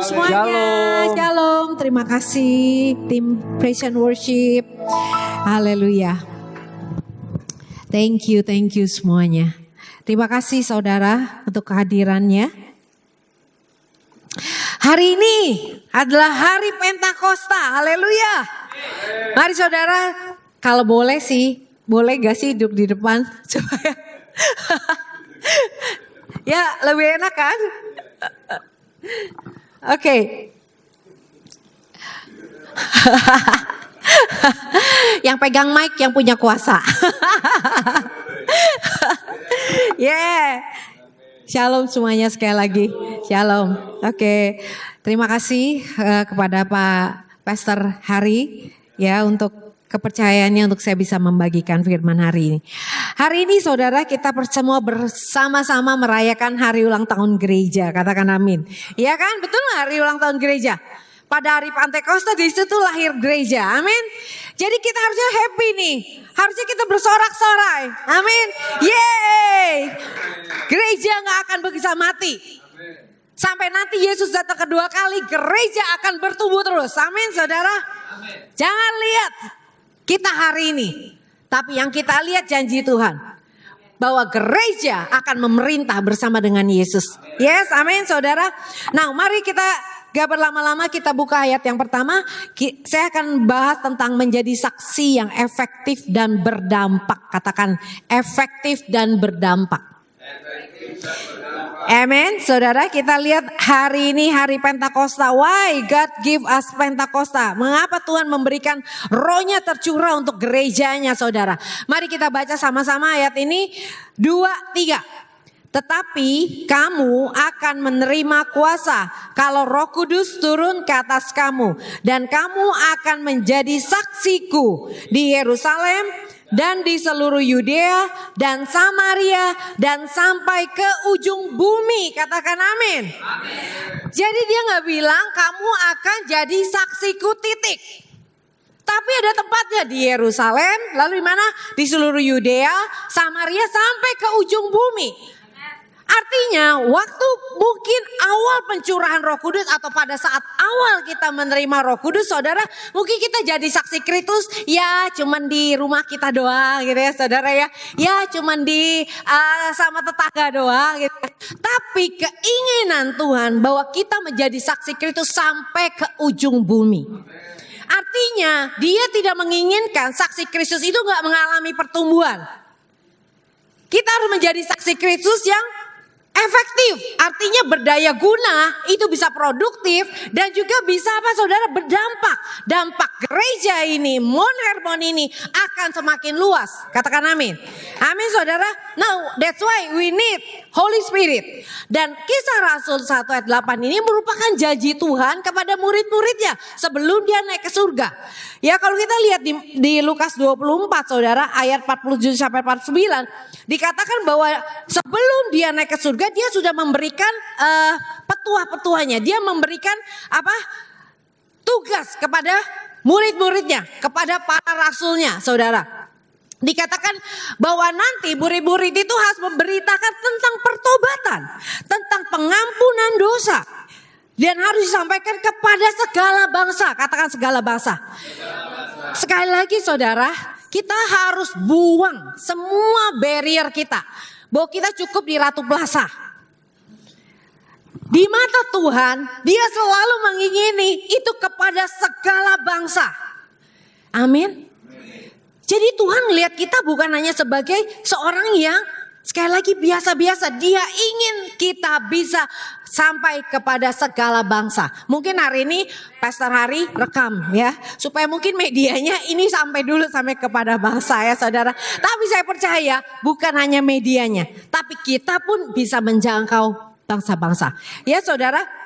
semuanya. Shalom. Terima kasih tim Praise and Worship. Haleluya. Thank you semuanya. Terima kasih saudara untuk kehadirannya. Hari ini adalah hari Pentakosta. Haleluya. Mari saudara, kalau boleh sih, boleh gak sih duduk di depan supaya ya lebih enak kan? Oke. Yang pegang mic yang punya kuasa. Yeah. Shalom semuanya sekali lagi. Shalom. Oke. Terima kasih kepada Pak Pastor Hari ya untuk kepercayaannya untuk saya bisa membagikan firman hari ini. Hari ini saudara kita semua bersama-sama merayakan hari ulang tahun gereja. Katakan amin. Iya kan? Betul gak hari ulang tahun gereja? Pada hari Pentakosta di situ lahir gereja. Amin. Jadi kita harusnya happy nih. Harusnya kita bersorak-sorai. Amin. Yeay. Gereja gak akan bisa mati. Sampai nanti Yesus datang kedua kali, gereja akan bertumbuh terus. Amin saudara. Jangan lihat kita hari ini, tapi yang kita lihat janji Tuhan bahwa gereja akan memerintah bersama dengan Yesus. Yes, amin saudara. Nah, mari kita gak berlama-lama kita buka ayat yang pertama. Saya akan bahas tentang menjadi saksi yang efektif dan berdampak. Katakan efektif dan berdampak. Amen, saudara, kita lihat hari ini hari Pentakosta. Why God give us Pentakosta? Mengapa Tuhan memberikan rohnya tercurah untuk gerejanya, saudara? Mari kita baca sama-sama ayat ini 2-3. Tetapi kamu akan menerima kuasa kalau Roh Kudus turun ke atas kamu. Dan kamu akan menjadi saksiku di Yerusalem dan di seluruh Yudea dan Samaria dan sampai ke ujung bumi. Katakan amin. Jadi dia gak bilang kamu akan jadi saksiku titik. Tapi ada tempatnya di Yerusalem, lalu di mana? Di seluruh Yudea, Samaria sampai ke ujung bumi. Artinya waktu mungkin awal pencurahan Roh Kudus atau pada saat awal kita menerima Roh Kudus, saudara, mungkin kita jadi saksi Kristus ya cuman di rumah kita doang gitu ya saudara ya. Ya cuman di sama tetangga doang gitu. Tapi keinginan Tuhan bahwa kita menjadi saksi Kristus sampai ke ujung bumi. Artinya dia tidak menginginkan saksi Kristus itu gak mengalami pertumbuhan. Kita harus menjadi saksi Kristus yang efektif, artinya berdaya guna, itu bisa produktif dan juga bisa apa saudara berdampak. Dampak gereja ini, Mount Hermon ini akan semakin luas. Katakan amin. Amin saudara. Now that's why we need Holy Spirit. Dan Kisah Rasul 1 ayat 8 ini merupakan janji Tuhan kepada murid-muridnya sebelum dia naik ke surga. Ya kalau kita lihat di Lukas 24 saudara ayat 47 sampai 49 dikatakan bahwa sebelum dia naik ke surga dia sudah memberikan petuah-petuahnya. Dia memberikan tugas kepada murid-muridnya, kepada para rasulnya, saudara. Dikatakan bahwa nanti murid-murid itu harus memberitakan tentang pertobatan, tentang pengampunan dosa. Dan harus disampaikan kepada segala bangsa. Katakan segala bangsa. Sekali lagi saudara, kita harus buang semua barrier kita. Bahwa kita cukup di Ratu Plaza. Di mata Tuhan, dia selalu mengingini itu kepada segala bangsa. Amin. Jadi Tuhan melihat kita bukan hanya sebagai seorang yang sekali lagi biasa-biasa. Dia ingin kita bisa sampai kepada segala bangsa. Mungkin hari ini Pastor Hari rekam ya. Supaya mungkin medianya ini sampai dulu sampai kepada bangsa ya saudara. Tapi saya percaya bukan hanya medianya. Tapi kita pun bisa menjangkau bangsa-bangsa. Ya saudara.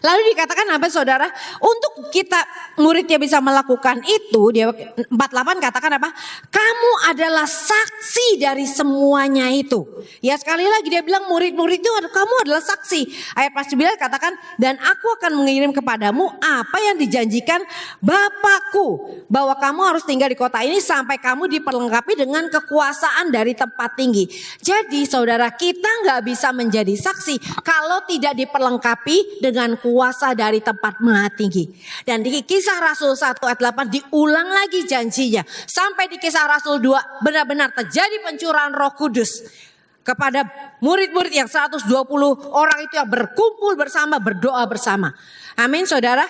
Lalu dikatakan apa saudara? Untuk kita muridnya bisa melakukan itu, dia 48 katakan apa? Kamu adalah saksi dari semuanya itu. Ya sekali lagi dia bilang murid-murid itu kamu adalah saksi. Ayat 49 katakan dan aku akan mengirim kepadamu apa yang dijanjikan Bapakku. Bahwa kamu harus tinggal di kota ini sampai kamu diperlengkapi dengan kekuasaan dari tempat tinggi. Jadi saudara kita gak bisa menjadi saksi kalau tidak diperlengkapi dengan kuasa kuasa dari tempat maha tinggi. Dan di Kisah Rasul 1 ayat 8 diulang lagi janjinya. Sampai di Kisah Rasul 2 benar-benar terjadi pencurahan Roh Kudus kepada murid-murid yang 120 orang itu yang berkumpul bersama, berdoa bersama. Amin saudara.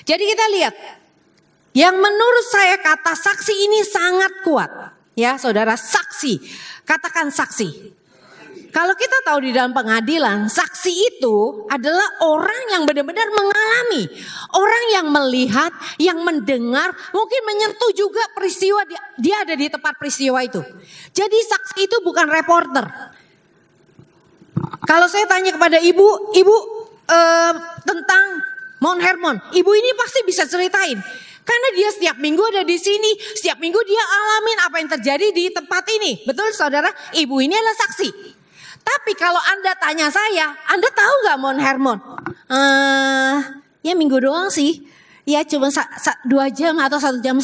Jadi kita lihat, yang menurut saya kata saksi ini sangat kuat. Ya saudara, saksi. Katakan saksi. Kalau kita tahu di dalam pengadilan, saksi itu adalah orang yang benar-benar mengalami. Orang yang melihat, yang mendengar, mungkin menyentuh juga peristiwa, dia ada di tempat peristiwa itu. Jadi saksi itu bukan reporter. Kalau saya tanya kepada ibu tentang Mount Hermon, ibu ini pasti bisa ceritain. Karena dia setiap minggu ada di sini, setiap minggu dia alamin apa yang terjadi di tempat ini. Betul saudara, ibu ini adalah saksi. Tapi kalau Anda tanya saya, Anda tahu gak Mount Hermon? Ya minggu doang sih. Ya cuma 2 jam atau 1,5 jam.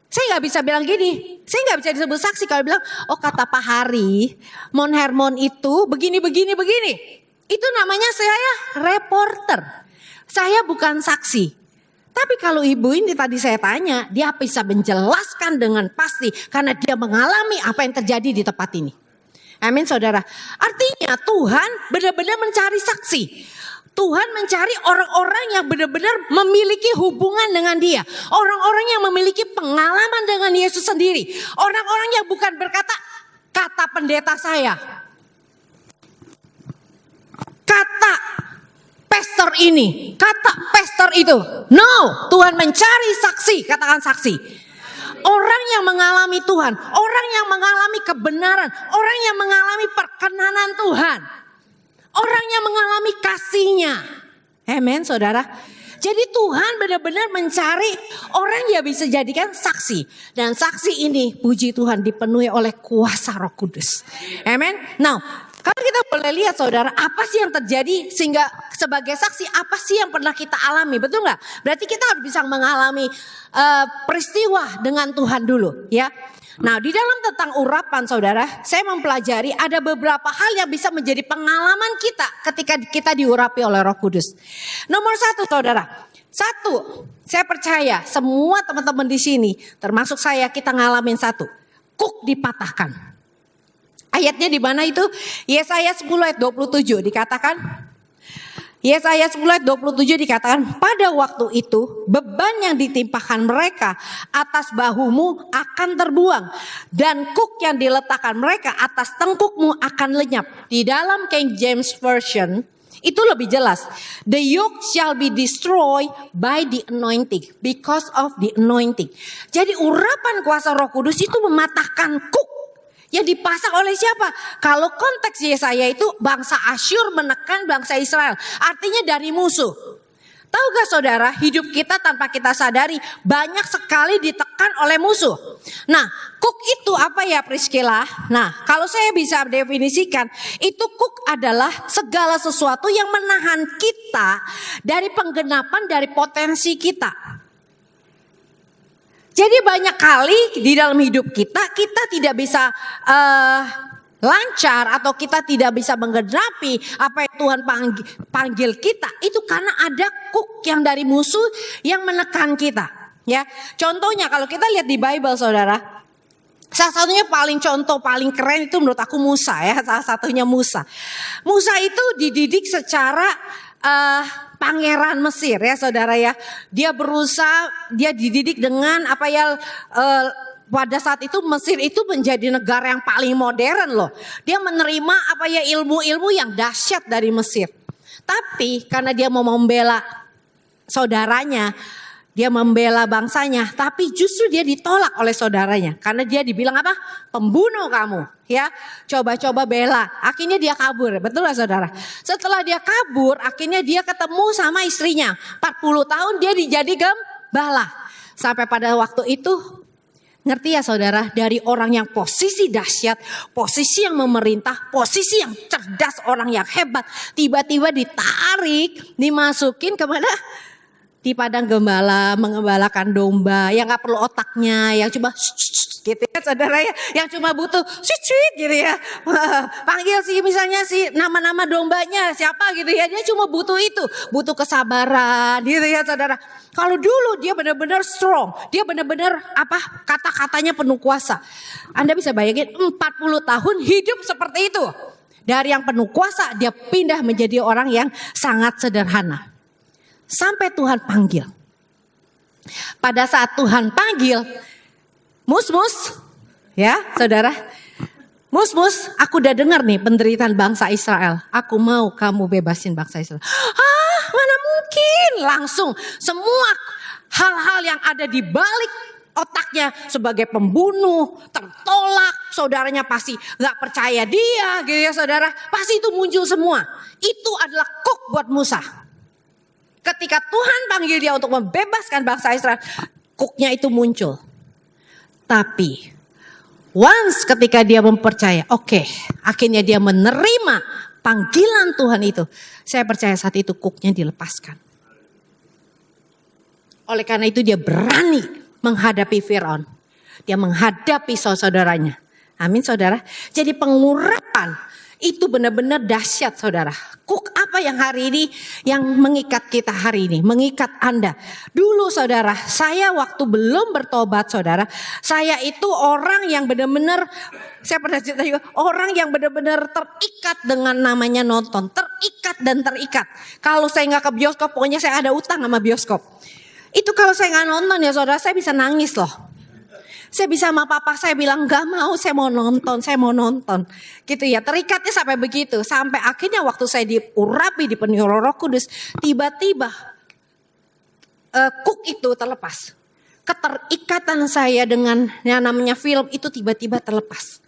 Saya gak bisa bilang gini. Saya gak bisa disebut saksi kalau bilang, oh kata Pak Hari, Mount Hermon itu begini. Itu namanya saya reporter. Saya bukan saksi. Tapi kalau ibu ini tadi saya tanya, dia bisa menjelaskan dengan pasti. Karena dia mengalami apa yang terjadi di tempat ini. Amin saudara. Artinya Tuhan benar-benar mencari saksi. Tuhan mencari orang-orang yang benar-benar memiliki hubungan dengan dia. Orang-orang yang memiliki pengalaman dengan Yesus sendiri. Orang-orang yang bukan berkata, kata pendeta saya. Kata pastor ini. Kata pastor itu. No, Tuhan mencari saksi. Katakan saksi. Orang yang mengalami Tuhan, orang yang mengalami kebenaran, orang yang mengalami perkenanan Tuhan, orang yang mengalami kasih-Nya. Amen, saudara. Jadi Tuhan benar-benar mencari orang yang bisa jadikan saksi. Dan saksi ini, puji Tuhan, dipenuhi oleh kuasa Roh Kudus. Amen. Now, kalau kita boleh lihat saudara, apa sih yang terjadi sehingga sebagai saksi, apa sih yang pernah kita alami, betul nggak? Berarti kita harus bisa mengalami peristiwa dengan Tuhan dulu, ya. Nah, di dalam tentang urapan saudara, saya mempelajari ada beberapa hal yang bisa menjadi pengalaman kita ketika kita diurapi oleh Roh Kudus. Nomor 1 saudara, saya percaya semua teman-teman di sini, termasuk saya, kita ngalamin satu, kuk dipatahkan. Ayatnya di mana itu? Yesaya 10 ayat 27 dikatakan. Yesaya 10 ayat 27 dikatakan, pada waktu itu beban yang ditimpakan mereka atas bahumu akan terbuang. Dan kuk yang diletakkan mereka atas tengkukmu akan lenyap. Di dalam King James Version itu lebih jelas. The yoke shall be destroyed by the anointing. Because of the anointing. Jadi urapan kuasa Roh Kudus itu mematahkan kuk. Yang dipasang oleh siapa? Kalau konteks Yesaya itu bangsa Asyur menekan bangsa Israel. Artinya dari musuh. Tahu gak saudara, hidup kita tanpa kita sadari banyak sekali ditekan oleh musuh. Nah, kuk itu apa ya Priscilla? Nah, kalau saya bisa definisikan, itu kuk adalah segala sesuatu yang menahan kita dari penggenapan dari potensi kita. Jadi banyak kali di dalam hidup kita tidak bisa lancar atau kita tidak bisa menggenapi apa yang Tuhan panggil kita. Itu karena ada kuk yang dari musuh yang menekan kita. Ya, contohnya kalau kita lihat di Bible saudara, salah satunya paling keren itu menurut aku Musa ya, salah satunya Musa. Musa itu dididik secara pangeran Mesir ya saudara ya. Dia dididik dengan pada saat itu Mesir itu menjadi negara yang paling modern loh. Dia menerima ilmu-ilmu yang dahsyat dari Mesir. Tapi karena dia mau membela saudaranya, dia membela bangsanya, tapi justru dia ditolak oleh saudaranya. Karena dia dibilang apa? Pembunuh kamu. Ya, coba-coba bela. Akhirnya dia kabur, betul lah saudara. Setelah dia kabur, akhirnya dia ketemu sama istrinya. 40 tahun dia dijadi gembala. Sampai pada waktu itu, ngerti ya saudara, dari orang yang posisi dahsyat, posisi yang memerintah, posisi yang cerdas, orang yang hebat, tiba-tiba ditarik, dimasukin kemana? di padang gembala mengembalakan domba yang nggak perlu otaknya, yang cuma gitu ya saudara ya, yang cuma butuh gitu ya. Panggil sih misalnya si nama-nama dombanya siapa gitu ya, dia cuma butuh itu, butuh kesabaran gitu ya saudara. Kalau dulu dia benar-benar strong, dia benar-benar kata-katanya penuh kuasa. Anda bisa bayangin 40 tahun hidup seperti itu. Dari yang penuh kuasa dia pindah menjadi orang yang sangat sederhana. Sampai Tuhan panggil. Pada saat Tuhan panggil, mus, ya saudara. Mus, aku udah dengar nih penderitaan bangsa Israel. Aku mau kamu bebasin bangsa Israel. Mana mungkin. Langsung semua hal-hal yang ada di balik otaknya sebagai pembunuh, tertolak, saudaranya pasti gak percaya dia gitu ya saudara. Pasti itu muncul semua. Itu adalah kuk buat Musa. Ketika Tuhan panggil dia untuk membebaskan bangsa Israel, kuknya itu muncul. Tapi once ketika dia mempercaya, akhirnya dia menerima panggilan Tuhan itu. Saya percaya saat itu kuknya dilepaskan. Oleh karena itu dia berani menghadapi Firaun. Dia menghadapi saudara-saudaranya. Amin saudara. Jadi pengurapan itu benar-benar dahsyat saudara. Kuk apa yang hari ini yang mengikat kita hari ini, mengikat Anda. Dulu saudara, saya waktu belum bertobat saudara, saya itu orang yang benar-benar, saya pernah cerita juga, orang yang benar-benar terikat dengan namanya nonton. Terikat. Kalau saya gak ke bioskop, pokoknya saya ada utang sama bioskop. Itu kalau saya gak nonton ya saudara, saya bisa nangis loh. Saya bisa sama papa saya bilang gak mau, saya mau nonton. Gitu ya, terikatnya sampai begitu. Sampai akhirnya waktu saya diurapi, dipenuhi Roh Kudus, tiba-tiba kuk itu terlepas. Keterikatan saya dengan yang namanya film itu tiba-tiba terlepas.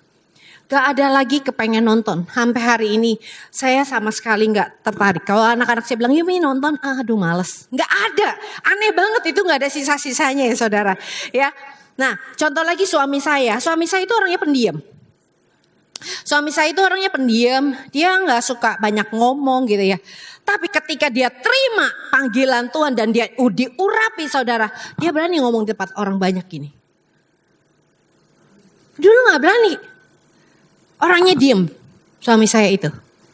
Gak ada lagi kepengen nonton. Sampai hari ini saya sama sekali gak tertarik. Kalau anak-anak saya bilang, Yumi nonton, aduh males. Gak ada, aneh banget itu gak ada sisa-sisanya ya saudara. Ya. Nah, contoh lagi suami saya itu orangnya pendiam. Dia gak suka banyak ngomong gitu ya. Tapi ketika dia terima panggilan Tuhan dan dia diurapi saudara, dia berani ngomong di depan orang banyak gini. Dulu gak berani, orangnya diem suami saya itu.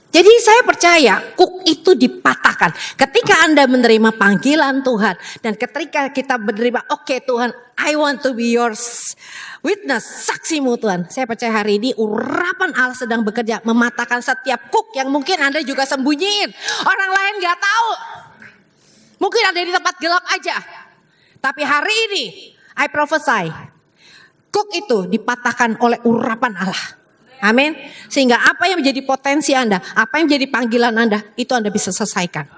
Jadi saya percaya kuk itu dipatahkan. Ketika Anda menerima panggilan Tuhan. Dan ketika kita menerima Tuhan, I want to be yours witness, saksimu Tuhan. Saya percaya hari ini urapan Allah sedang bekerja mematahkan setiap kuk yang mungkin Anda juga sembunyiin. Orang lain gak tahu. Mungkin ada di tempat gelap aja. Tapi hari ini I prophesy, kuk itu dipatahkan oleh urapan Allah. Amin. Sehingga apa yang menjadi potensi Anda, apa yang menjadi panggilan Anda, itu Anda bisa selesaikan.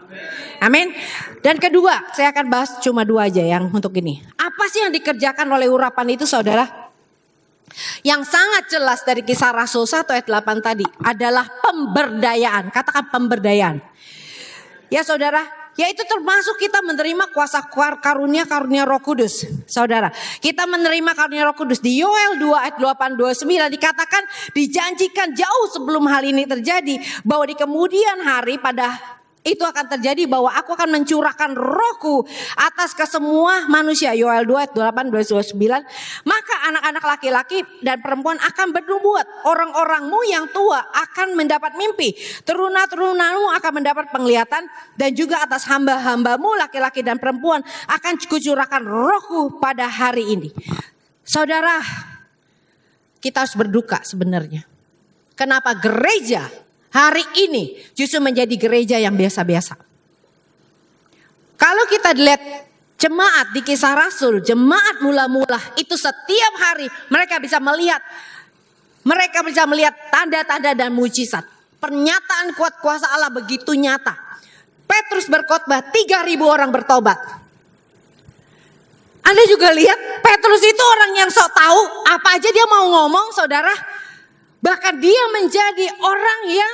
Amin. Dan kedua, saya akan bahas cuma 2 aja yang untuk ini. Apa sih yang dikerjakan oleh urapan itu saudara? Yang sangat jelas dari Kisah Rasul 1 ayat 8 tadi adalah pemberdayaan. Katakan pemberdayaan. Ya saudara, yaitu termasuk kita menerima kuasa karunia Roh Kudus. Saudara, kita menerima karunia Roh Kudus. Di Yoel 2 ayat 8-29 dikatakan dijanjikan jauh sebelum hal ini terjadi. Bahwa di kemudian hari pada itu akan terjadi bahwa aku akan mencurahkan rohku atas kesemua manusia. Yoel 2 ayat 8-29. Maka anak-anak laki-laki dan perempuan akan bernubuat. Orang-orangmu yang tua akan mendapat mimpi. Teruna-terunamu akan mendapat penglihatan. Dan juga atas hamba-hambamu laki-laki dan perempuan akan kucurahkan rohku pada hari ini. Saudara, kita harus berduka sebenarnya. Kenapa gereja hari ini justru menjadi gereja yang biasa-biasa. Kalau kita lihat jemaat di Kisah Rasul, jemaat mula-mula itu setiap hari mereka bisa melihat tanda-tanda dan mujizat. Pernyataan kuat kuasa Allah begitu nyata. Petrus berkhotbah, 3.000 orang bertobat. Anda juga lihat Petrus itu orang yang sok tahu, apa aja dia mau ngomong saudara. Bahkan dia menjadi orang yang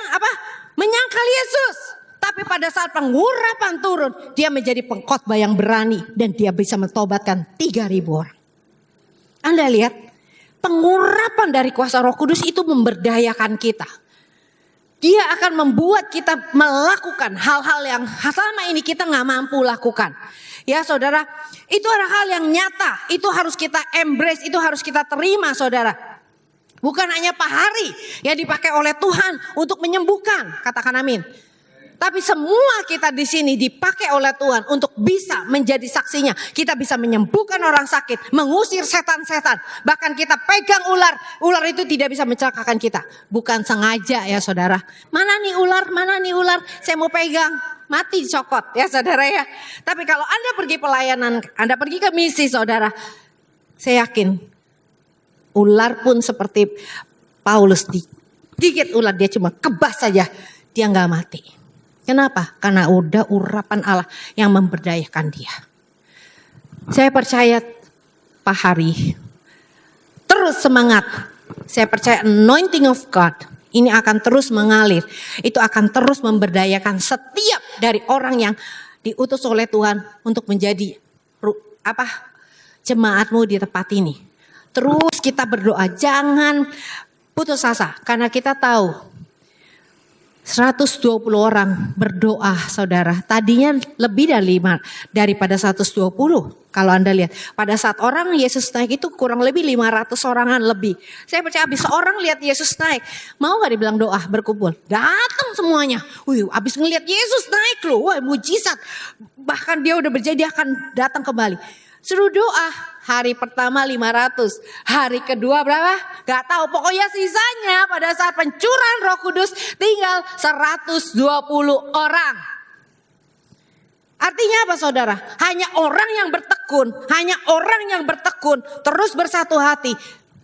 menyangkal Yesus. Tapi pada saat pengurapan turun, dia menjadi pengkhotbah yang berani dan dia bisa mentobatkan 3.000 orang. Anda lihat, pengurapan dari kuasa Roh Kudus itu memberdayakan kita. Dia akan membuat kita melakukan hal-hal yang selama ini kita gak mampu lakukan. Ya saudara, itu adalah hal yang nyata. Itu harus kita embrace, itu harus kita terima saudara. Bukan hanya pahari yang dipakai oleh Tuhan untuk menyembuhkan. Katakan amin. Tapi semua kita di sini dipakai oleh Tuhan untuk bisa menjadi saksinya. Kita bisa menyembuhkan orang sakit, mengusir setan-setan. Bahkan kita pegang ular, ular itu tidak bisa mencelakakan kita. Bukan sengaja ya saudara. Mana nih ular, mana nih ular, saya mau pegang. Mati cokot ya saudara ya. Tapi kalau Anda pergi pelayanan, Anda pergi ke misi saudara. Saya yakin ular pun seperti Paulus, digigit ular dia cuma kebas saja. Dia gak mati. Kenapa? Karena udah urapan Allah yang memberdayakan dia. Saya percaya Pak Hari terus semangat. Saya percaya anointing of God ini akan terus mengalir. Itu akan terus memberdayakan setiap dari orang yang diutus oleh Tuhan untuk menjadi jemaatmu di tempat ini. Terus kita berdoa, jangan putus asa karena kita tahu 120 orang berdoa saudara. Tadinya lebih dari 5 daripada 120. Kalau Anda lihat pada saat orang Yesus naik itu kurang lebih 500 orangan lebih. Saya percaya habis seorang lihat Yesus naik. Mau gak dibilang doa berkumpul? Datang semuanya. Wih, habis ngelihat Yesus naik loh. Wah, mujizat. Bahkan dia udah berjanji akan datang kembali. Suruh doa. Hari pertama 500. Hari kedua berapa? Gak tahu. Pokoknya sisanya pada saat pencurahan Roh Kudus tinggal 120 orang. Artinya apa saudara? Hanya orang yang bertekun. Hanya orang yang bertekun. Terus bersatu hati.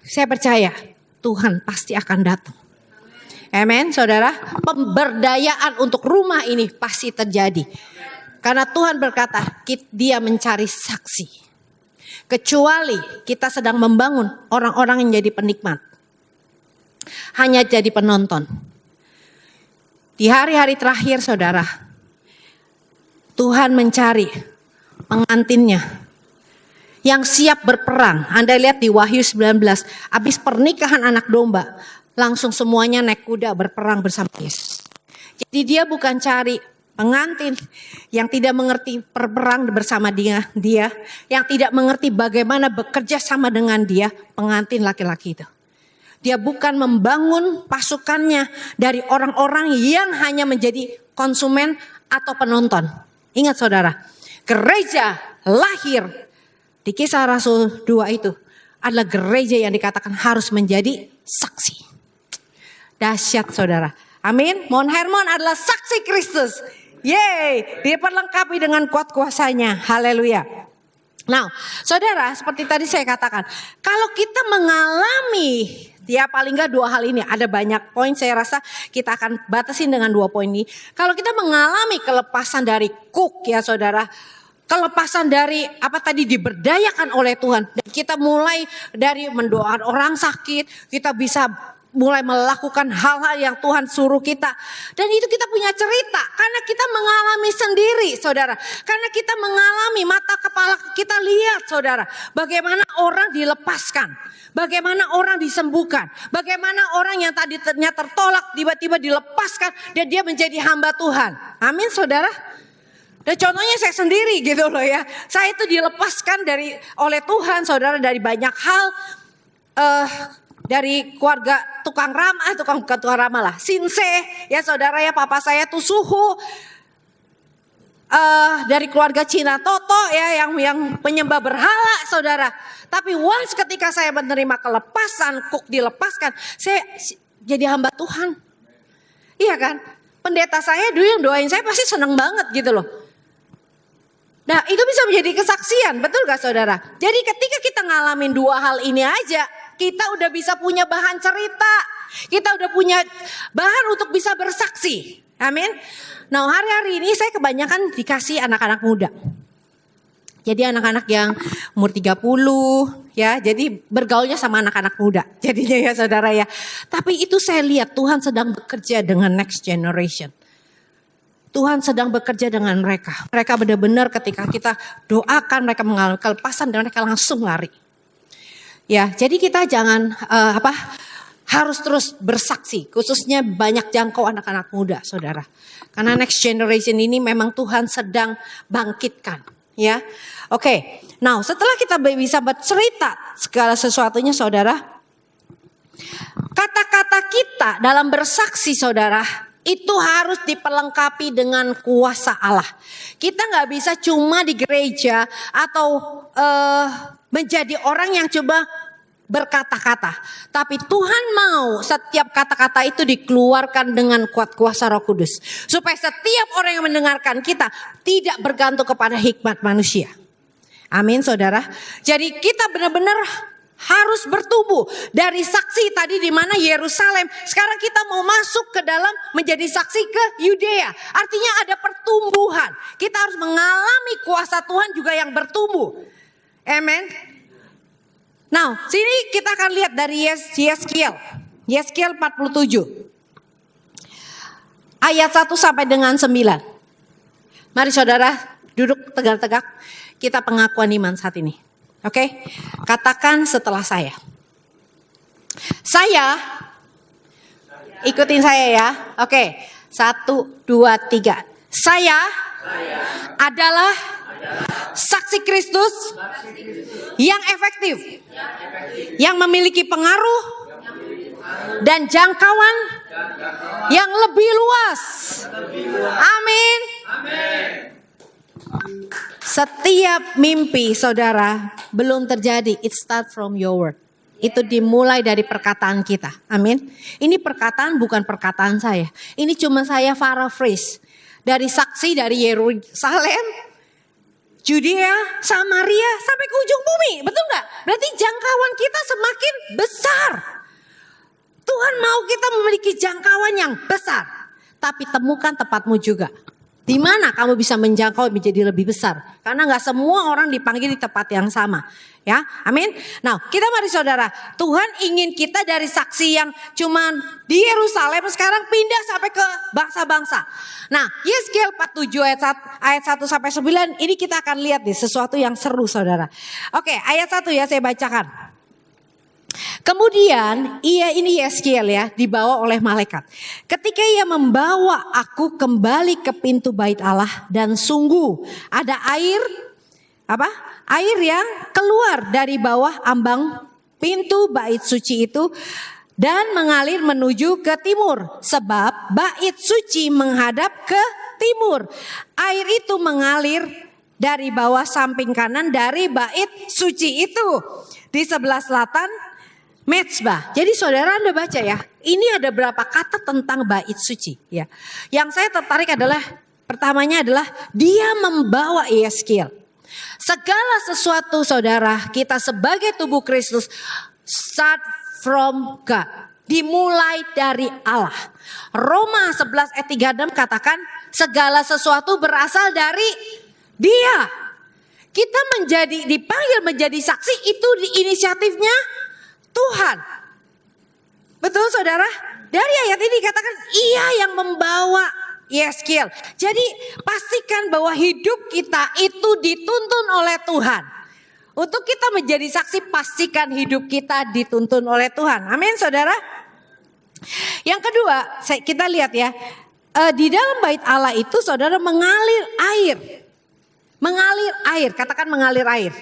Saya percaya Tuhan pasti akan datang. Amin saudara. Pemberdayaan untuk rumah ini pasti terjadi. Karena Tuhan berkata dia mencari saksi. Kecuali kita sedang membangun orang-orang yang jadi penikmat. Hanya jadi penonton. Di hari-hari terakhir saudara. Tuhan mencari pengantinnya. Yang siap berperang. Anda lihat di Wahyu 19. Habis pernikahan anak domba. Langsung semuanya naik kuda berperang bersama Yesus. Jadi dia bukan cari pengantin yang tidak mengerti berperang bersama dia, yang tidak mengerti bagaimana bekerja sama dengan dia, pengantin laki-laki itu. Dia bukan membangun pasukannya dari orang-orang yang hanya menjadi konsumen atau penonton. Ingat saudara, gereja lahir di Kisah Rasul 2 itu adalah gereja yang dikatakan harus menjadi saksi. Dahsyat saudara. Amin. Mount Hermon adalah saksi Kristus. Yeay, diperlengkapi dengan kuat kuasanya. Haleluya. Nah, saudara, seperti tadi saya katakan, kalau kita mengalami, ya paling enggak 2 hal ini, ada banyak poin saya rasa kita akan batasin dengan 2 poin ini. Kalau kita mengalami kelepasan dari kuk ya saudara, kelepasan dari apa tadi diberdayakan oleh Tuhan. Dan kita mulai dari mendoakan orang sakit, kita bisa mulai melakukan hal-hal yang Tuhan suruh kita. Dan itu kita punya cerita. Karena kita mengalami sendiri saudara. Karena kita mengalami, mata kepala kita lihat saudara. Bagaimana orang dilepaskan. Bagaimana orang disembuhkan. Bagaimana orang yang tadi ternyata tertolak tiba-tiba dilepaskan. Dan dia menjadi hamba Tuhan. Amin saudara. Dan contohnya saya sendiri gitu loh ya. Saya itu dilepaskan oleh Tuhan saudara dari banyak hal. Dari keluarga tukang ramah lah, Sinse ya saudara ya, papa saya tuh suhu, dari keluarga Cina Toto ya yang penyembah berhala saudara. Tapi once ketika saya menerima kelepasan, kuk dilepaskan, saya jadi hamba Tuhan. Iya kan? Pendeta saya dulu yang doain saya pasti seneng banget gitu loh. Nah itu bisa menjadi kesaksian, betul gak saudara? Jadi ketika kita ngalamin 2 hal ini aja, kita udah bisa punya bahan cerita. Kita udah punya bahan untuk bisa bersaksi. Amin. Nah hari-hari ini saya kebanyakan dikasih anak-anak muda. Jadi anak-anak yang umur 30 ya. Jadi bergaulnya sama anak-anak muda. Jadinya ya saudara ya. Tapi itu saya lihat Tuhan sedang bekerja dengan next generation. Tuhan sedang bekerja dengan mereka. Mereka benar-benar ketika kita doakan mereka mengalami kelepasan dan mereka langsung lari. Ya, jadi kita jangan harus terus bersaksi, khususnya banyak jangkau anak-anak muda, saudara. Karena next generation ini memang Tuhan sedang bangkitkan. Ya. Oke. Nah, setelah kita bisa bercerita segala sesuatunya saudara, kata-kata kita dalam bersaksi saudara, itu harus diperlengkapi dengan kuasa Allah. Kita nggak bisa cuma di gereja atau menjadi orang yang coba berkata-kata. Tapi Tuhan mau setiap kata-kata itu dikeluarkan dengan kuat kuasa Roh Kudus. Supaya setiap orang yang mendengarkan kita tidak bergantung kepada hikmat manusia. Amin saudara. Jadi kita benar-benar harus bertumbuh dari saksi tadi di mana Yerusalem. Sekarang kita mau masuk ke dalam menjadi saksi ke Yudea. Artinya ada pertumbuhan. Kita harus mengalami kuasa Tuhan juga yang bertumbuh. Amen. Nah, sini kita akan lihat dari Yeskiel 47. Ayat 1 sampai dengan 9. Mari saudara duduk tegak-tegak. Kita pengakuan iman saat ini. Oke, katakan setelah saya. Saya, ikutin saya ya. Oke, 1, 2, 3. Saya adalah saksi Kristus yang efektif, yang memiliki pengaruh dan jangkauan yang lebih luas. Amin. Setiap mimpi saudara belum terjadi, it start from your word. Itu dimulai dari perkataan kita. Amin. Ini perkataan bukan perkataan saya. Ini cuma saya paraphrase. Dari saksi dari Yerusalem, Judea, Samaria sampai ke ujung bumi. Betul gak? Berarti jangkauan kita semakin besar. Tuhan mau kita memiliki jangkauan yang besar. Tapi temukan tempatmu juga. Di mana kamu bisa menjangkau menjadi lebih besar? Karena nggak semua orang dipanggil di tempat yang sama, ya, amin. Nah, kita mari saudara, Tuhan ingin kita dari saksi yang cuman di Yerusalem sekarang pindah sampai ke bangsa-bangsa. Nah, Yeskiel 47 ayat 1 sampai 9 ini kita akan lihat nih sesuatu yang seru saudara. Oke, ayat 1 ya saya bacakan. Kemudian ini Yeskiel ya dibawa oleh malaikat. Ketika ia membawa aku kembali ke pintu bait Allah dan sungguh ada air yang keluar dari bawah ambang pintu bait suci itu dan mengalir menuju ke timur. Sebab bait suci menghadap ke timur. Air itu mengalir dari bawah samping kanan dari bait suci itu. Di sebelah selatan Mezbah. Jadi saudara Anda baca ya, ini ada berapa kata tentang bait suci ya. Yang saya tertarik adalah pertamanya adalah dia membawa Yeskiel. Segala sesuatu saudara kita sebagai tubuh Kristus start from God. Dimulai dari Allah. Roma 11 ayat 36 katakan segala sesuatu berasal dari Dia. Kita dipanggil menjadi saksi itu di inisiatifnya Tuhan. Betul saudara? Dari ayat ini dikatakan ia yang membawa Yeskiel. Jadi pastikan bahwa hidup kita itu dituntun oleh Tuhan. Untuk kita menjadi saksi pastikan hidup kita dituntun oleh Tuhan. Amin saudara. Yang kedua kita lihat ya. Di dalam bait Allah itu saudara mengalir air. Mengalir air, katakan mengalir air.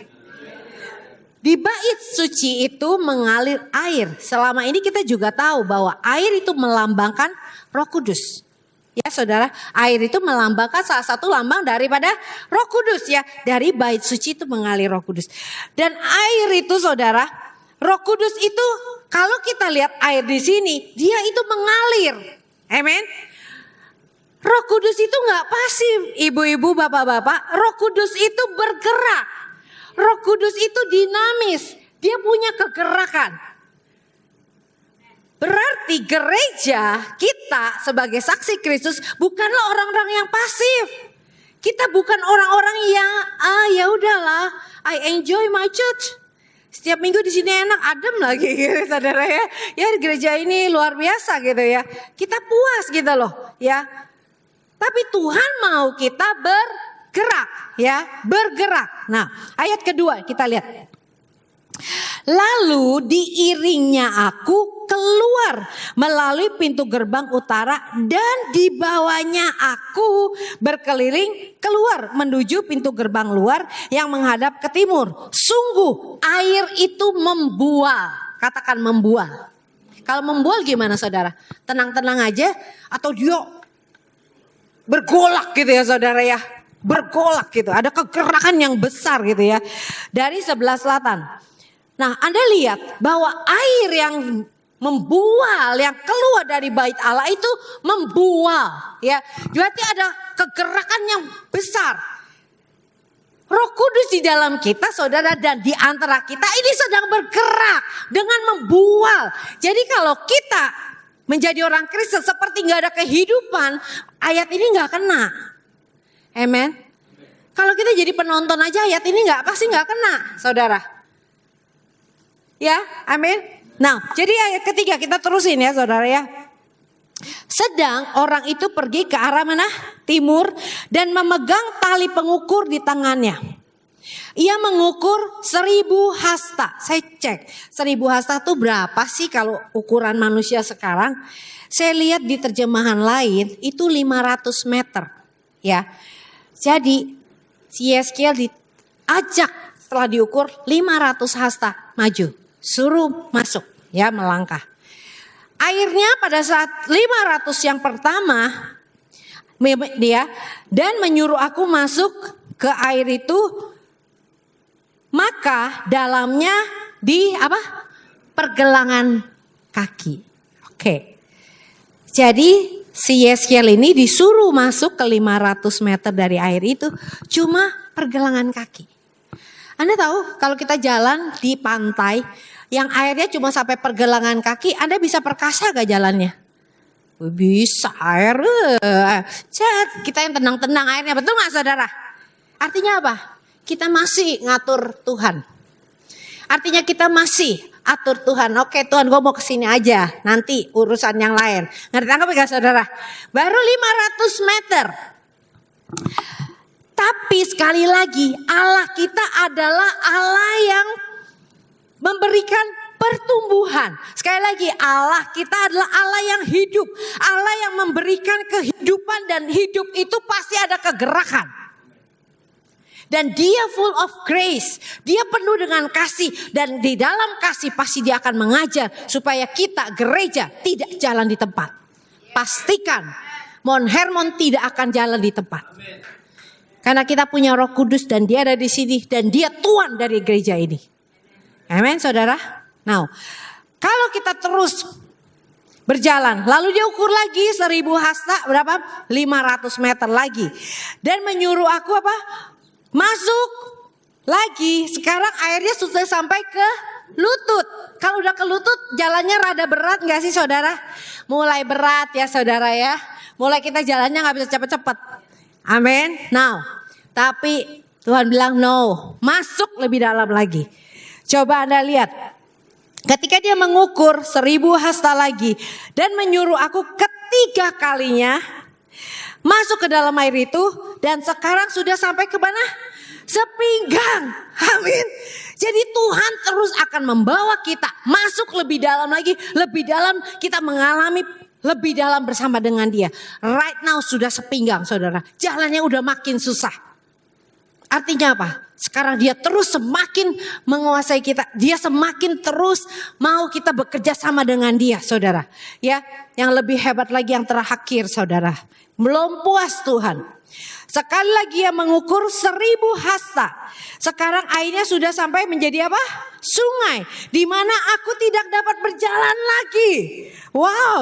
Di bait suci itu mengalir air. Selama ini kita juga tahu bahwa air itu melambangkan Roh Kudus. Ya saudara, air itu melambangkan salah satu lambang daripada Roh Kudus ya. Dari bait suci itu mengalir Roh Kudus. Dan air itu saudara, Roh Kudus itu kalau kita lihat air di sini, dia itu mengalir. Amin. Roh Kudus itu gak pasif, ibu-ibu, bapak-bapak. Roh Kudus itu bergerak. Roh Kudus itu dinamis, dia punya kegerakan. Berarti gereja kita sebagai saksi Kristus bukanlah orang-orang yang pasif. Kita bukan orang-orang yang ya udahlah, I enjoy my church. Setiap minggu di sini enak, adem lagi gitu saudara ya. Ya gereja ini luar biasa gitu ya. Kita puas gitu loh ya. Tapi Tuhan mau kita bergerak ya, bergerak. Nah, ayat kedua kita lihat. Lalu diiringnya aku keluar melalui pintu gerbang utara dan dibawanya aku berkeliling keluar menuju pintu gerbang luar yang menghadap ke timur. Sungguh air itu membual. Katakan membual. Kalau membual gimana saudara? Tenang-tenang aja atau dia bergolak gitu ya saudara ya. Bergolak gitu. Ada kegerakan yang besar gitu ya. Dari sebelah selatan. Nah, Anda lihat bahwa air yang membual, yang keluar dari bait Allah itu membual, ya. Berarti ada kegerakan yang besar. Roh Kudus di dalam kita, saudara, dan di antara kita ini sedang bergerak dengan membual. Jadi kalau kita menjadi orang Kristen seperti nggak ada kehidupan, ayat ini nggak kena. Amen. Kalau kita jadi penonton aja ayat ini pasti nggak kena, saudara. Ya, amin. Nah, jadi ayat ketiga kita terusin ya saudara ya. Sedang orang itu pergi ke arah mana? Timur dan memegang tali pengukur di tangannya. Ia mengukur 1000 hasta. Saya cek 1000 hasta itu berapa sih kalau ukuran manusia sekarang? Saya lihat di terjemahan lain itu 500 meter. Ya, jadi si Yeskiel diajak setelah diukur 500 hasta maju. Suruh masuk ya melangkah. Airnya pada saat 500 yang pertama dia dan menyuruh aku masuk ke air itu, maka dalamnya di pergelangan kaki. Oke. Jadi si Yeskiel ini disuruh masuk ke 500 meter dari air itu cuma pergelangan kaki. Anda tahu kalau kita jalan di pantai yang airnya cuma sampai pergelangan kaki, Anda bisa perkasa gak jalannya? Bisa air. Kita yang tenang-tenang airnya, betul gak saudara? Artinya apa? Kita masih ngatur Tuhan. Artinya kita masih atur Tuhan. Oke Tuhan, gue mau kesini aja. Nanti urusan yang lain. Ngerti tangkap gak saudara? Baru 500 meter. Tapi sekali lagi Allah kita adalah Allah yang memberikan pertumbuhan. Sekali lagi Allah kita adalah Allah yang hidup. Allah yang memberikan kehidupan dan hidup itu pasti ada kegerakan. Dan dia full of grace. Dia penuh dengan kasih. Dan di dalam kasih pasti dia akan mengajar supaya kita gereja tidak jalan di tempat. Pastikan Mount Hermon tidak akan jalan di tempat. Karena kita punya Roh Kudus dan dia ada di sini dan dia tuan dari gereja ini. Amin saudara. Nah, kalau kita terus berjalan, lalu dia ukur lagi 1000 hasta berapa? 500 meter lagi. Dan menyuruh aku masuk lagi. Sekarang airnya sudah sampai ke lutut. Kalau udah ke lutut jalannya rada berat gak sih saudara? Mulai berat ya saudara ya. Mulai kita jalannya gak bisa cepet-cepet. Amin. Now, tapi Tuhan bilang no, masuk lebih dalam lagi. Coba Anda lihat. Ketika dia mengukur 1000 hasta lagi dan menyuruh aku ketiga kalinya masuk ke dalam air itu dan sekarang sudah sampai ke mana? Sepinggang. Amin. Jadi Tuhan terus akan membawa kita masuk lebih dalam lagi, lebih dalam kita mengalami lebih dalam bersama dengan dia. Right now sudah sepinggang saudara. Jalannya udah makin susah. Artinya apa? Sekarang dia terus semakin menguasai kita. Dia semakin terus mau kita bekerja sama dengan dia saudara. Ya, yang lebih hebat lagi yang terakhir saudara. Belum puas Tuhan. Sekali lagi yang mengukur 1000 hasta. Sekarang airnya sudah sampai menjadi apa? Sungai. Di mana aku tidak dapat berjalan lagi. Wow.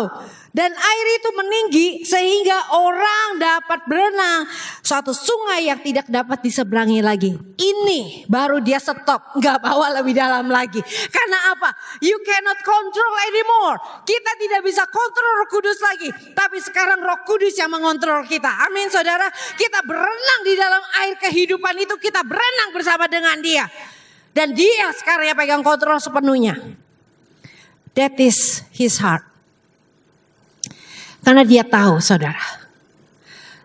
Dan air itu meninggi sehingga orang dapat berenang. Suatu sungai yang tidak dapat diseberangi lagi. Ini baru dia stop. Gak bawa lebih dalam lagi. Karena apa? You cannot control anymore. Kita tidak bisa kontrol Roh Kudus lagi. Tapi sekarang Roh Kudus yang mengontrol kita. Amin saudara. Kita berenang di dalam air kehidupan itu. Kita berenang bersama dengan dia. Dan dia sekarang yang pegang kontrol sepenuhnya. That is his heart. Karena dia tahu saudara,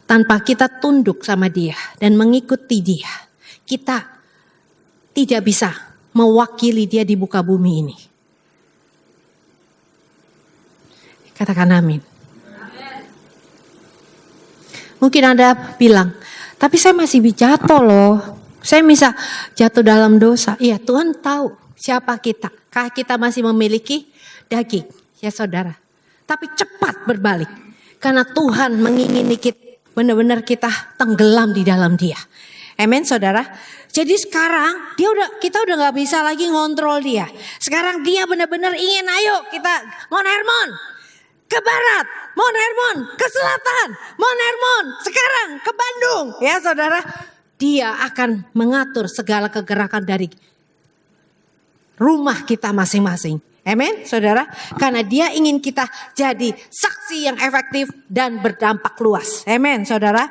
tanpa kita tunduk sama dia dan mengikuti dia, kita tidak bisa mewakili dia di muka bumi ini. Katakan amin. Mungkin Anda bilang, tapi saya masih jatuh loh. Saya bisa jatuh dalam dosa. Iya, Tuhan tahu siapa kita. Kita masih memiliki daging, ya saudara. Tapi cepat berbalik. Karena Tuhan mengingini kita, benar-benar kita tenggelam di dalam dia. Amin saudara. Jadi sekarang kita udah gak bisa lagi ngontrol dia. Sekarang dia benar-benar ingin, ayo kita Mount Hermon. Ke barat, Mount Hermon, ke selatan, Mount Hermon, sekarang ke Bandung. Ya saudara, dia akan mengatur segala kegerakan dari rumah kita masing-masing. Amin saudara, karena dia ingin kita jadi saksi yang efektif dan berdampak luas. Amin saudara.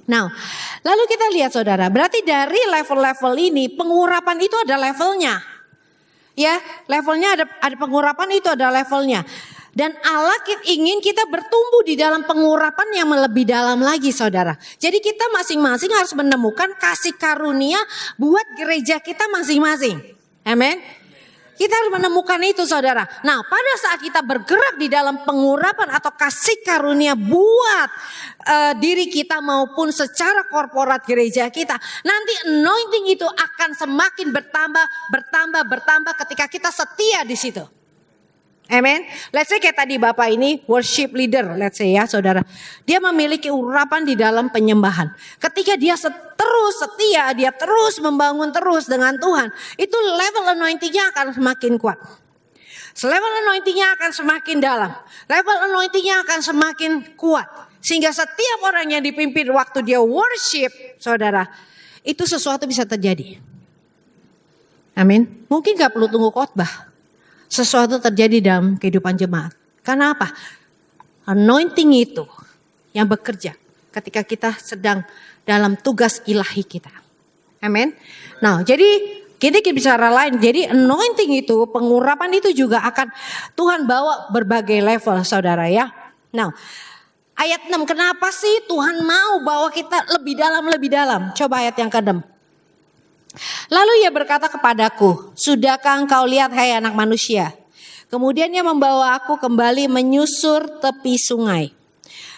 Nah, lalu kita lihat saudara, berarti dari level-level ini pengurapan itu ada levelnya. Ya, levelnya ada pengurapan itu ada levelnya. Dan Allah ingin kita bertumbuh di dalam pengurapan yang lebih dalam lagi saudara. Jadi kita masing-masing harus menemukan kasih karunia buat gereja kita masing-masing. Amin. Kita harus menemukan itu saudara. Nah pada saat kita bergerak di dalam pengurapan atau kasih karunia buat diri kita maupun secara korporat gereja kita. Nanti anointing itu akan semakin bertambah ketika kita setia di situ. Amen. Let's say kayak tadi Bapak ini worship leader, let's say ya saudara. Dia memiliki urapan di dalam penyembahan. Ketika dia terus setia, dia terus membangun terus dengan Tuhan. Itu level anointingnya akan semakin kuat. Level anointingnya akan semakin dalam. Level anointingnya akan semakin kuat. Sehingga setiap orang yang dipimpin waktu dia worship, saudara, itu sesuatu bisa terjadi. Amin. Mungkin gak perlu tunggu khotbah. Sesuatu terjadi dalam kehidupan jemaat. Karena apa? Anointing itu yang bekerja ketika kita sedang dalam tugas ilahi kita. Amin. Nah, jadi kita bicara lain. Jadi anointing itu, pengurapan itu juga akan Tuhan bawa berbagai level saudara ya. Nah, ayat 6, kenapa sih Tuhan mau bawa kita lebih dalam? Coba ayat yang ke-6. Lalu ia berkata kepadaku, sudahkah engkau lihat hai anak manusia? Kemudian ia membawa aku kembali menyusur tepi sungai.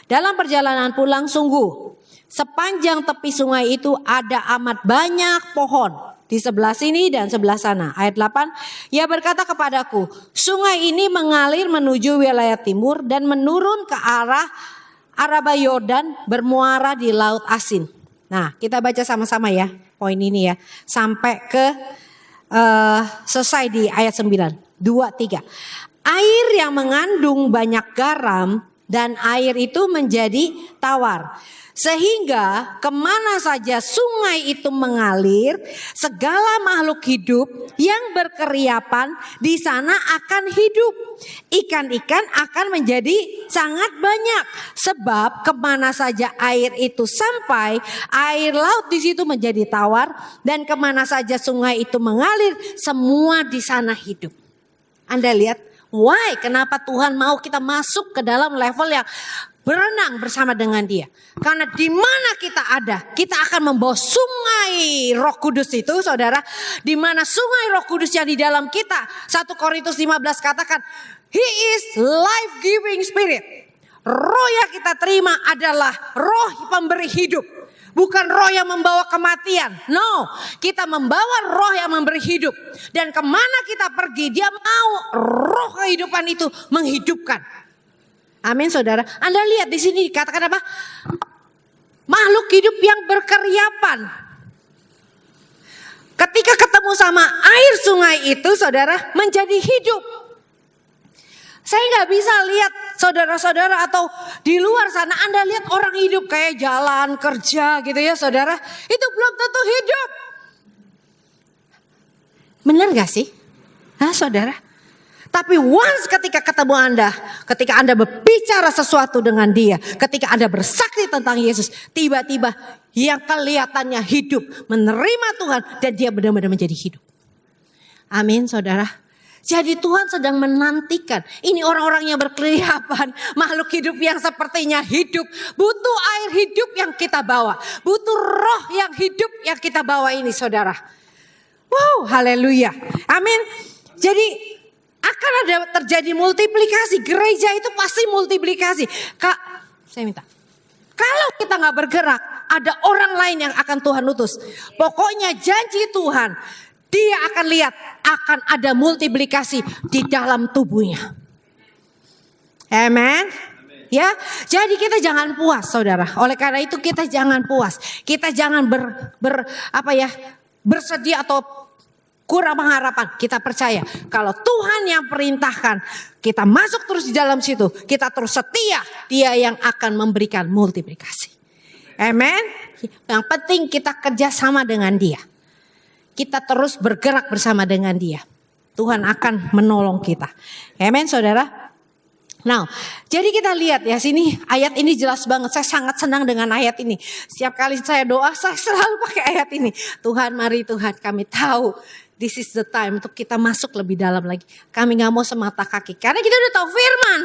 Dalam perjalanan pulang sungguh, sepanjang tepi sungai itu ada amat banyak pohon. Di sebelah sini dan sebelah sana. Ayat 8, ia berkata kepadaku, sungai ini mengalir menuju wilayah timur dan menurun ke arah Araba Yordan bermuara di Laut Asin. Nah kita baca sama-sama ya. Poin ini ya, sampai ke selesai di ayat 9, 2, 3. Air yang mengandung banyak garam dan air itu menjadi tawar. Sehingga kemana saja sungai itu mengalir, segala makhluk hidup yang berkeriapan di sana akan hidup. Ikan-ikan akan menjadi sangat banyak. Sebab kemana saja air itu sampai, air laut di situ menjadi tawar. Dan kemana saja sungai itu mengalir, semua di sana hidup. Anda lihat, why? Kenapa Tuhan mau kita masuk ke dalam level yang berenang bersama dengan dia. Karena di mana kita ada, kita akan membawa sungai Roh Kudus itu saudara. Di mana sungai Roh Kudus yang di dalam kita. 1 Korintus 15 katakan, He is life giving spirit. Roh yang kita terima adalah roh pemberi hidup. Bukan roh yang membawa kematian. No, kita membawa roh yang memberi hidup. Dan kemana kita pergi, dia mau roh kehidupan itu menghidupkan. Amin saudara. Anda lihat di sini dikatakan apa? Makhluk hidup yang berkeriapan. Ketika ketemu sama air sungai itu saudara menjadi hidup. Saya gak bisa lihat saudara-saudara atau di luar sana Anda lihat orang hidup kayak jalan kerja gitu ya saudara. Itu belum tentu hidup. Benar gak sih? Hah saudara? Tapi once ketika ketemu Anda, ketika Anda berbicara sesuatu dengan dia, ketika Anda bersaksi tentang Yesus, tiba-tiba yang kelihatannya hidup, menerima Tuhan dan dia benar-benar menjadi hidup. Amin saudara. Jadi Tuhan sedang menantikan, ini orang-orang yang berkeliapan, makhluk hidup yang sepertinya hidup, butuh air hidup yang kita bawa, butuh roh yang hidup yang kita bawa ini saudara. Wow, haleluya. Amin. Jadi akan ada terjadi multiplikasi. Gereja itu pasti multiplikasi. Kak, saya minta. Kalau kita gak bergerak, ada orang lain yang akan Tuhan utus. Pokoknya janji Tuhan, dia akan lihat akan ada multiplikasi di dalam tubuhnya. Amen. Ya, jadi kita jangan puas, saudara. Oleh karena itu kita jangan puas. Kita jangan bersedih atau kurang pengharapan. Kita percaya kalau Tuhan yang perintahkan, kita masuk terus di dalam situ. Kita terus setia, dia yang akan memberikan multiplikasi. Amen. Yang penting kita kerjasama dengan dia. Kita terus bergerak bersama dengan dia. Tuhan akan menolong kita. Amen, saudara. Nah, jadi kita lihat ya sini ayat ini jelas banget. Saya sangat senang dengan ayat ini. Setiap kali saya doa, saya selalu pakai ayat ini. Tuhan, mari Tuhan, kami tahu this is the time untuk kita masuk lebih dalam lagi. Kami gak mau semata kaki. Karena kita udah tahu firman.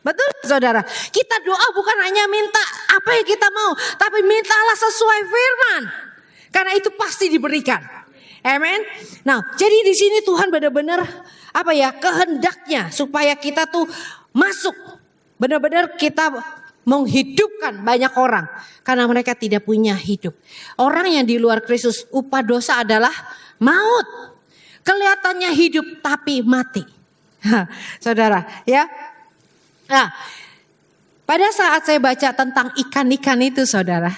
Betul saudara. Kita doa bukan hanya minta apa yang kita mau. Tapi mintalah sesuai firman. Karena itu pasti diberikan. Amen. Nah, jadi di sini Tuhan benar-benar kehendaknya supaya kita tuh masuk. Benar-benar kita menghidupkan banyak orang. Karena mereka tidak punya hidup. Orang yang di luar Kristus, upah dosa adalah maut. Kelihatannya hidup tapi mati. Saudara, ya. Nah, pada saat saya baca tentang ikan-ikan itu, saudara,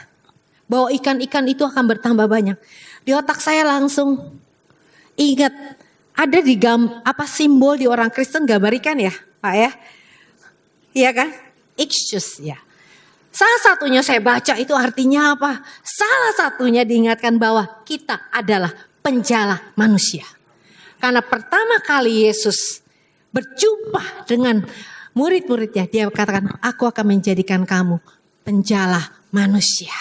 bahwa ikan-ikan itu akan bertambah banyak. Di otak saya langsung ingat ada di simbol di orang Kristen gambar ikan ya, Pak ya? Iya kan? Ichthus ya. Salah satunya saya baca itu artinya apa? Salah satunya diingatkan bahwa kita adalah penjala manusia. Karena pertama kali Yesus berjumpa dengan murid-muridnya, dia katakan, aku akan menjadikan kamu penjala manusia.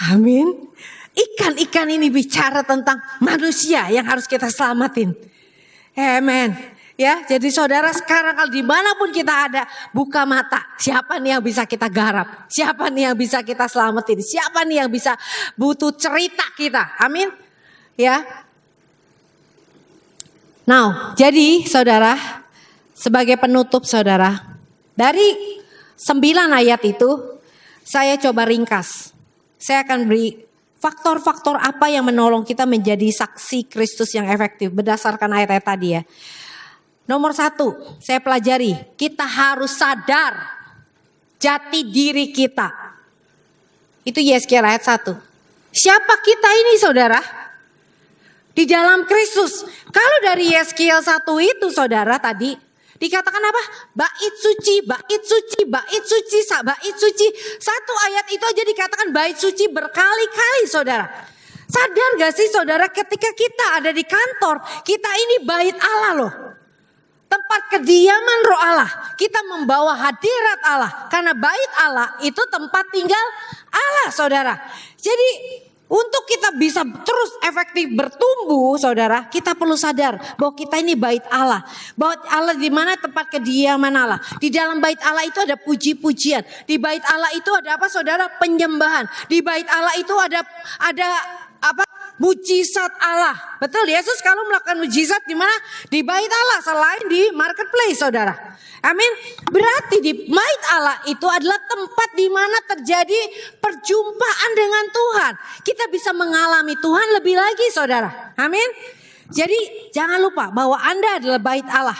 Amin. Ikan-ikan ini bicara tentang manusia yang harus kita selamatin. Amen. Ya, jadi saudara sekarang kalau dimanapun kita ada, buka mata. Siapa nih yang bisa kita garap? Siapa nih yang bisa kita selamatin? Siapa nih yang bisa butuh cerita kita? Amin. Ya. Nah, jadi saudara, sebagai penutup saudara, dari 9 ayat itu saya coba ringkas. Saya akan beri faktor-faktor apa yang menolong kita menjadi saksi Kristus yang efektif berdasarkan ayat-ayat tadi ya. Nomor 1, saya pelajari, kita harus sadar jati diri kita. Itu Yeskiel ayat 1. Siapa kita ini saudara? Di dalam Kristus. Kalau dari Yeskiel 1 itu saudara tadi dikatakan apa? Bait suci, bait suci, bait suci, bait suci. Satu ayat itu aja dikatakan bait suci berkali-kali saudara. Sadar gak sih saudara ketika kita ada di kantor, kita ini bait Allah loh. Tempat kediaman roh Allah. Kita membawa hadirat Allah. Karena bait Allah itu tempat tinggal Allah saudara. Jadi untuk kita bisa terus efektif bertumbuh saudara, kita perlu sadar bahwa kita ini bait Allah. Bahwa Allah di mana tempat kediaman Allah. Di dalam bait Allah itu ada puji-pujian. Di bait Allah itu ada apa saudara? Penyembahan. Di bait Allah itu ada mujizat Allah. Betul, Yesus kalau melakukan mujizat di mana? Di bait Allah, selain di marketplace saudara. Amin. Berarti di bait Allah itu adalah tempat di mana terjadi perjumpaan dengan Tuhan. Kita bisa mengalami Tuhan lebih lagi saudara. Amin. Jadi jangan lupa bahwa Anda adalah bait Allah.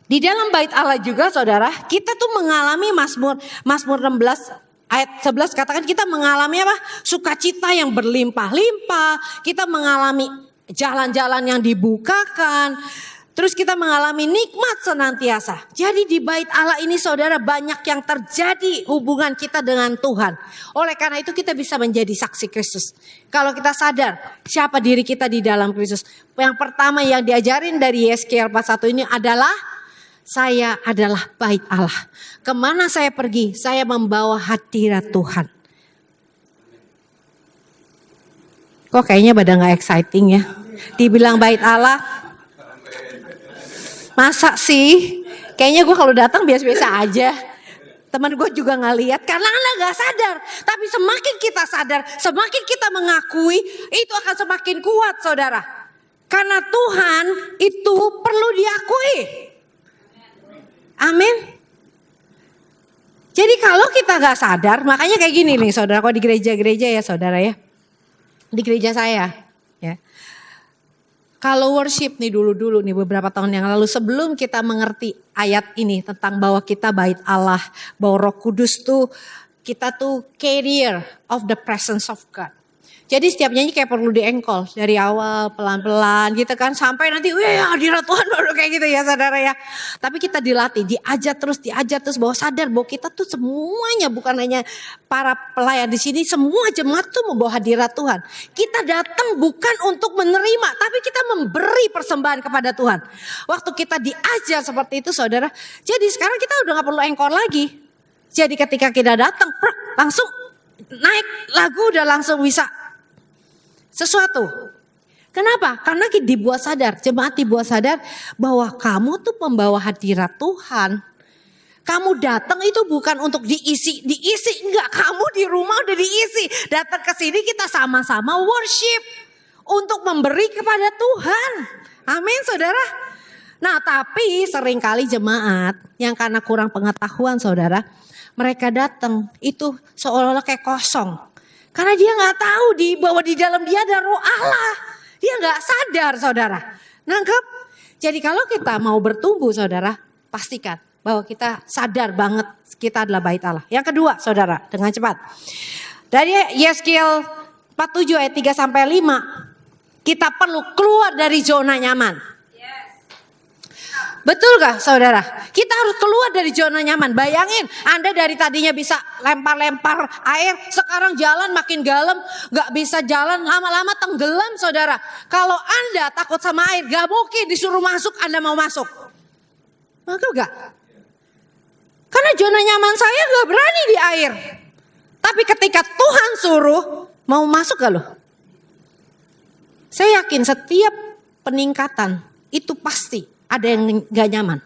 Di dalam bait Allah juga saudara, kita tuh mengalami Mazmur 16 ayat 11 katakan kita mengalami apa? Sukacita yang berlimpah-limpah. Kita mengalami jalan-jalan yang dibukakan. Terus kita mengalami nikmat senantiasa. Jadi di bait Allah ini saudara banyak yang terjadi hubungan kita dengan Tuhan. Oleh karena itu kita bisa menjadi saksi Kristus. Kalau kita sadar siapa diri kita di dalam Kristus. Yang pertama yang diajarin dari Yeskiel 41 ini adalah saya adalah bait Allah. Kemana saya pergi, saya membawa hadirat Tuhan. Kok kayaknya pada gak exciting ya. Dibilang bait Allah. Masa sih? Kayaknya gue kalau datang biasa-biasa aja. Teman gue juga gak lihat karena Anda gak sadar. Tapi semakin kita sadar, semakin kita mengakui, itu akan semakin kuat saudara. Karena Tuhan itu perlu diakui. Amin. Jadi kalau kita gak sadar, makanya kayak gini nih saudara. Kalau di gereja-gereja ya saudara ya. Di gereja saya ya. Kalau worship nih dulu-dulu nih beberapa tahun yang lalu sebelum kita mengerti ayat ini tentang bahwa kita bait Allah, bahwa Roh Kudus tuh kita tuh carrier of the presence of God. Jadi setiap nyanyi kayak perlu diengkol dari awal pelan-pelan gitu kan sampai nanti hadirat Tuhan baru kayak gitu ya saudara ya. Tapi kita dilatih, diajar terus bahwa sadar bahwa kita tuh semuanya bukan hanya para pelayan di sini, semua jemaat tuh membawa hadirat Tuhan. Kita datang bukan untuk menerima, tapi kita memberi persembahan kepada Tuhan. Waktu kita diajar seperti itu saudara, jadi sekarang kita udah gak perlu engkol lagi. Jadi ketika kita datang, langsung naik lagu udah langsung bisa sesuatu. Kenapa? Karena kita dibuat sadar, jemaat dibuat sadar bahwa kamu tuh pembawa hadirat Tuhan. Kamu datang itu bukan untuk diisi, enggak. Kamu di rumah udah diisi. Datang ke sini kita sama-sama worship untuk memberi kepada Tuhan. Amin, saudara. Nah, tapi seringkali jemaat yang karena kurang pengetahuan, saudara, mereka datang itu seolah-olah kayak kosong. Karena dia nggak tahu bahwa di dalam dia ada Roh Allah. Dia nggak sadar saudara. Nangkep? Jadi kalau kita mau bertumbuh saudara, pastikan bahwa kita sadar banget kita adalah bait Allah. Yang kedua saudara, dengan cepat. Dari Yeskiel 47 ayat 3 sampai 5, kita perlu keluar dari zona nyaman. Betul gak saudara? Kita harus keluar dari zona nyaman. Bayangin Anda dari tadinya bisa lempar-lempar air. Sekarang jalan makin dalam. Gak bisa jalan lama-lama tenggelam saudara. Kalau Anda takut sama air gak mungkin disuruh masuk Anda mau masuk. Maka gak? Karena zona nyaman saya gak berani di air. Tapi ketika Tuhan suruh mau masuk gak loh? Saya yakin setiap peningkatan itu pasti ada yang gak nyaman.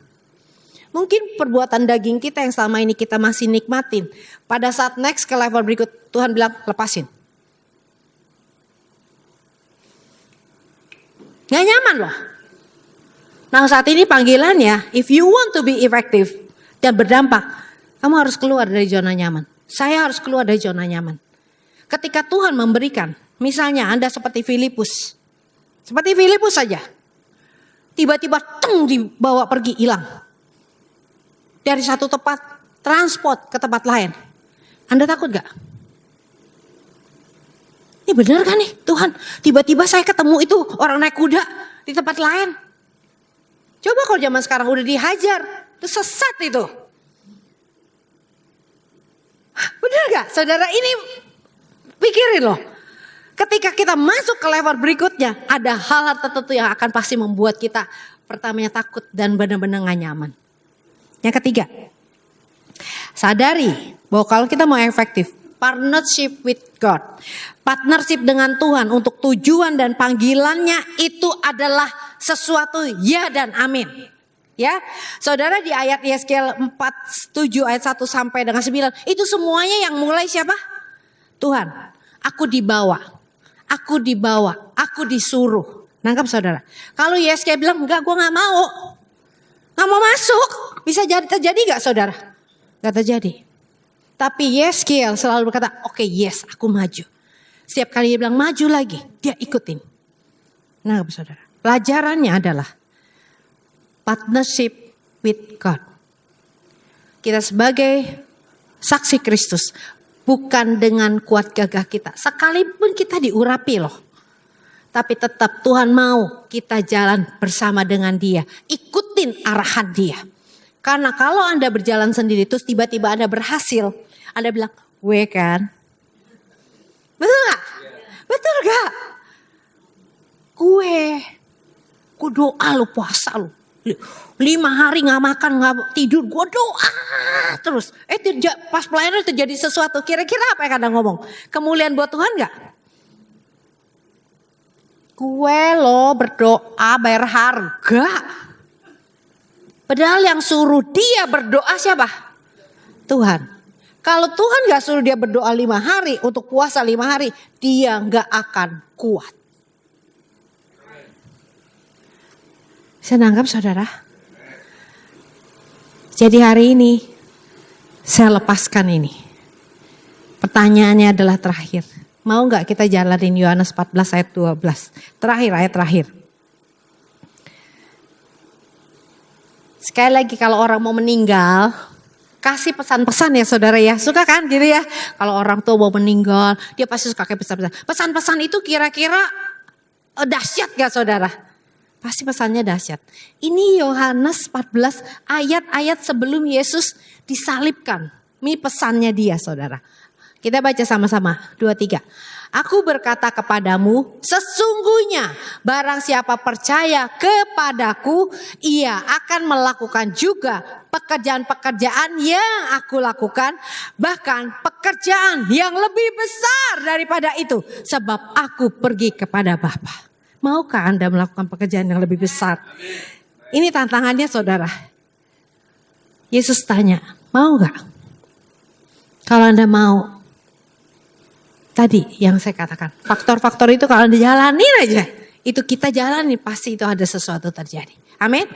Mungkin perbuatan daging kita yang selama ini kita masih nikmatin. Pada saat next ke level berikut Tuhan bilang lepasin. Gak nyaman loh. Nah saat ini panggilannya if you want to be effective dan berdampak. Kamu harus keluar dari zona nyaman. Saya harus keluar dari zona nyaman. Ketika Tuhan memberikan. Misalnya Anda seperti Filipus. Seperti Filipus saja. Tiba-tiba dibawa pergi hilang. Dari satu tempat transport ke tempat lain. Anda takut gak? Ini benar kan nih Tuhan? Tiba-tiba saya ketemu itu orang naik kuda di tempat lain. Coba kalau zaman sekarang udah dihajar. Itu sesat itu. Benar gak? Saudara ini pikirin loh. Ketika kita masuk ke level berikutnya, ada hal-hal tertentu yang akan pasti membuat kita pertamanya takut dan benar-benar gak nyaman. Yang ketiga, sadari bahwa kalau kita mau efektif, partnership with God. Partnership dengan Tuhan untuk tujuan dan panggilannya itu adalah sesuatu ya dan amin. Ya, saudara di ayat Yeskiel 47 ayat 1 sampai dengan 9, itu semuanya yang mulai siapa? Tuhan, aku dibawa. Aku dibawa, aku disuruh. Nangkap saudara? Kalau Yeskiel bilang enggak, gue gak mau. Gak mau masuk. Bisa terjadi gak saudara? Gak terjadi. Tapi Yeskiel selalu berkata, oke, yes, aku maju. Setiap kali dia bilang maju lagi, dia ikutin. Nangkap saudara? Pelajarannya adalah partnership with God. Kita sebagai saksi Kristus. Bukan dengan kuat gagah kita. Sekalipun kita diurapi loh. Tapi tetap Tuhan mau kita jalan bersama dengan dia. Ikutin arahan dia. Karena kalau Anda berjalan sendiri terus tiba-tiba Anda berhasil. Anda bilang, gue kan. Betul gak? Betul gak? Gue doa lo, puasa lo. 5 hari gak makan, gak tidur, gue doa terus. Pas pelayanan terjadi sesuatu, kira-kira apa yang Anda ngomong? Kemuliaan buat Tuhan gak? Gue lo berdoa bayar harga. Padahal yang suruh dia berdoa siapa? Tuhan. Kalau Tuhan gak suruh dia berdoa 5 hari, untuk puasa 5 hari, dia gak akan kuat. Bisa nangkap saudara? Jadi hari ini, saya lepaskan ini. Pertanyaannya adalah terakhir. Mau gak kita jalanin Yohanes 14 ayat 12? Terakhir, ayat terakhir. Sekali lagi kalau orang mau meninggal, kasih pesan-pesan ya saudara ya. Suka kan gitu ya. Kalau orang tua mau meninggal, dia pasti suka kayak pesan-pesan. Pesan-pesan itu kira-kira dahsyat gak saudara? Pasti pesannya dahsyat. Ini Yohanes 14 ayat-ayat sebelum Yesus disalibkan. Ini pesannya dia saudara. Kita baca sama-sama, 2, 3. Aku berkata kepadamu, sesungguhnya barang siapa percaya kepadaku, ia akan melakukan juga pekerjaan-pekerjaan yang aku lakukan. Bahkan pekerjaan yang lebih besar daripada itu. Sebab aku pergi kepada Bapa. Maukah Anda melakukan pekerjaan yang lebih besar? Ini tantangannya saudara. Yesus tanya, mau gak? Kalau Anda mau. Tadi yang saya katakan, faktor-faktor itu kalau dijalanin aja, itu kita jalani pasti itu ada sesuatu terjadi. Amin.